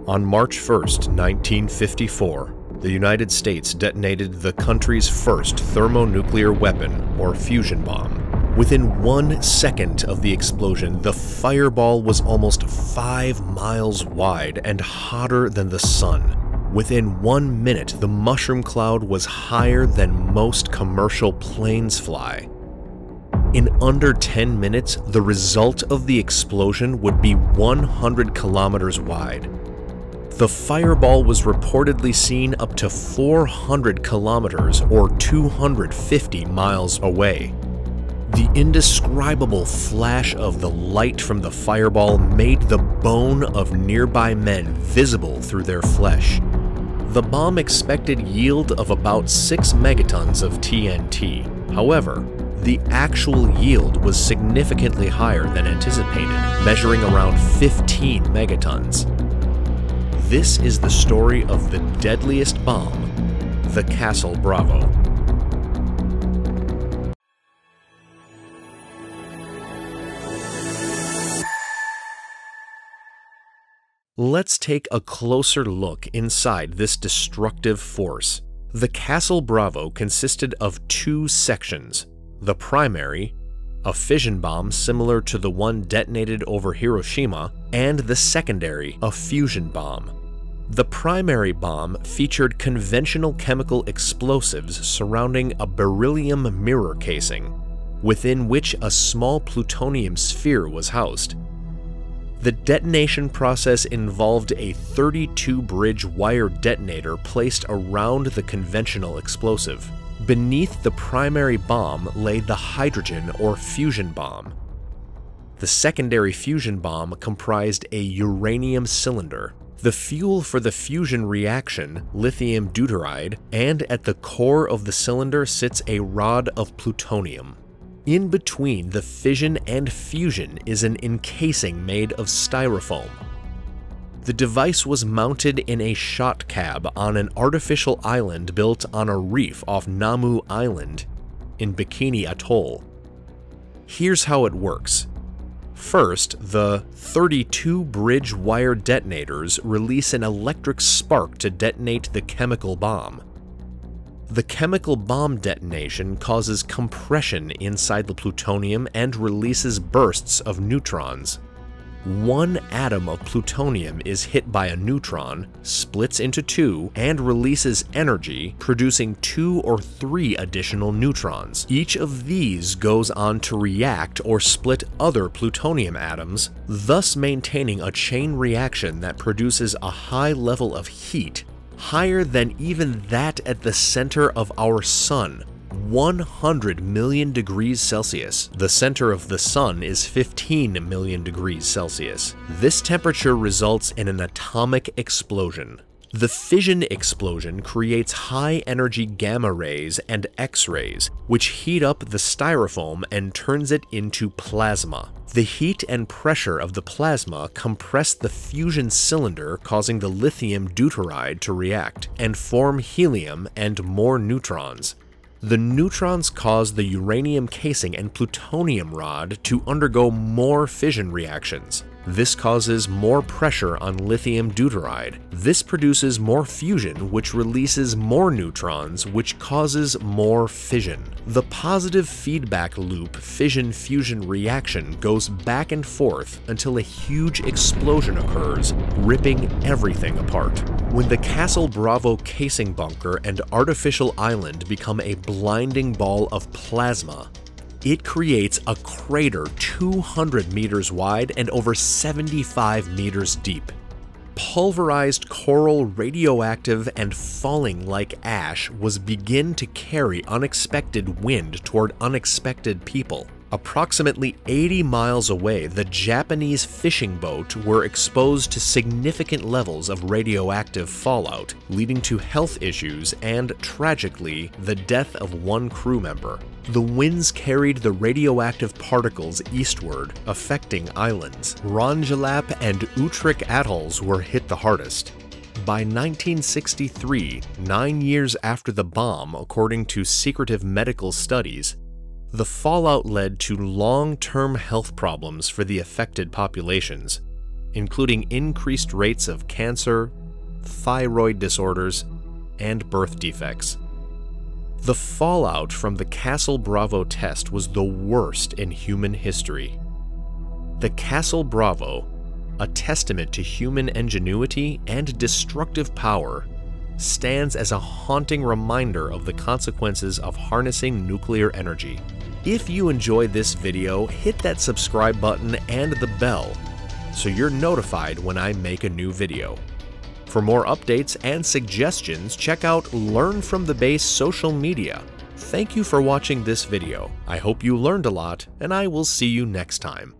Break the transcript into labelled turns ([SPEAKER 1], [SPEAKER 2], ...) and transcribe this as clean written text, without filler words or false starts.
[SPEAKER 1] On March 1st, 1954, the United States detonated the country's first thermonuclear weapon, or fusion bomb. Within 1 second of the explosion, the fireball was almost 5 miles wide and hotter than the sun. Within 1 minute, the mushroom cloud was higher than most commercial planes fly. In under 10 minutes, the result of the explosion would be 100 kilometers wide. The fireball was reportedly seen up to 400 kilometers or 250 miles away. The indescribable flash of the light from the fireball made the bone of nearby men visible through their flesh. The bomb expected yield of about 6 megatons of TNT. However, the actual yield was significantly higher than anticipated, measuring around 15 megatons. This is the story of the deadliest bomb, the Castle Bravo. Let's take a closer look inside this destructive force. The Castle Bravo consisted of 2 sections. The primary, a fission bomb similar to the one detonated over Hiroshima, and the secondary, a fusion bomb. The primary bomb featured conventional chemical explosives surrounding a beryllium mirror casing, within which a small plutonium sphere was housed. The detonation process involved a 32-bridge wire detonator placed around the conventional explosive. Beneath the primary bomb lay the hydrogen or fusion bomb. The secondary fusion bomb comprised a uranium cylinder, the fuel for the fusion reaction, lithium-deuteride, and at the core of the cylinder sits a rod of plutonium. In between the fission and fusion is an encasing made of styrofoam. The device was mounted in a shot cab on an artificial island built on a reef off Namu Island in Bikini Atoll. Here's how it works. First, the 32-bridge wire detonators release an electric spark to detonate the chemical bomb. The chemical bomb detonation causes compression inside the plutonium and releases bursts of neutrons. 1 atom of plutonium is hit by a neutron, splits into 2, and releases energy, producing 2 or 3 additional neutrons. Each of these goes on to react or split other plutonium atoms, thus maintaining a chain reaction that produces a high level of heat, higher than even that at the center of our Sun, 100 million degrees Celsius. The center of the Sun is 15 million degrees Celsius. This temperature results in an atomic explosion. The fission explosion creates high-energy gamma rays and X-rays, which heat up the styrofoam and turns it into plasma. The heat and pressure of the plasma compress the fusion cylinder, causing the lithium-deuteride to react and form helium and more neutrons. The neutrons cause the uranium casing and plutonium rod to undergo more fission reactions. This causes more pressure on lithium deuteride. This produces more fusion, which releases more neutrons, which causes more fission. The positive feedback loop fission-fusion reaction goes back and forth until a huge explosion occurs, ripping everything apart. When the Castle Bravo casing bunker and artificial island become a blinding ball of plasma, it creates a crater 200 meters wide and over 75 meters deep. Pulverized coral, radioactive, and falling like ash was begin to carry unexpected wind toward unexpected people. Approximately 80 miles away, the Japanese fishing boat were exposed to significant levels of radioactive fallout, leading to health issues and, tragically, the death of 1 crew member. The winds carried the radioactive particles eastward, affecting islands. Rongelap and Utrecht atolls were hit the hardest. By 1963, 9 years after the bomb, according to secretive medical studies, the fallout led to long-term health problems for the affected populations. including increased rates of cancer, thyroid disorders, and birth defects. The fallout from the Castle Bravo test was the worst in human history. The Castle Bravo, a testament to human ingenuity and destructive power, stands as a haunting reminder of the consequences of harnessing nuclear energy. If you enjoyed this video, hit that subscribe button and the bell so you're notified when I make a new video. For more updates and suggestions, check out Learn from the Base social media. Thank you for watching this video. I hope you learned a lot, and I will see you next time.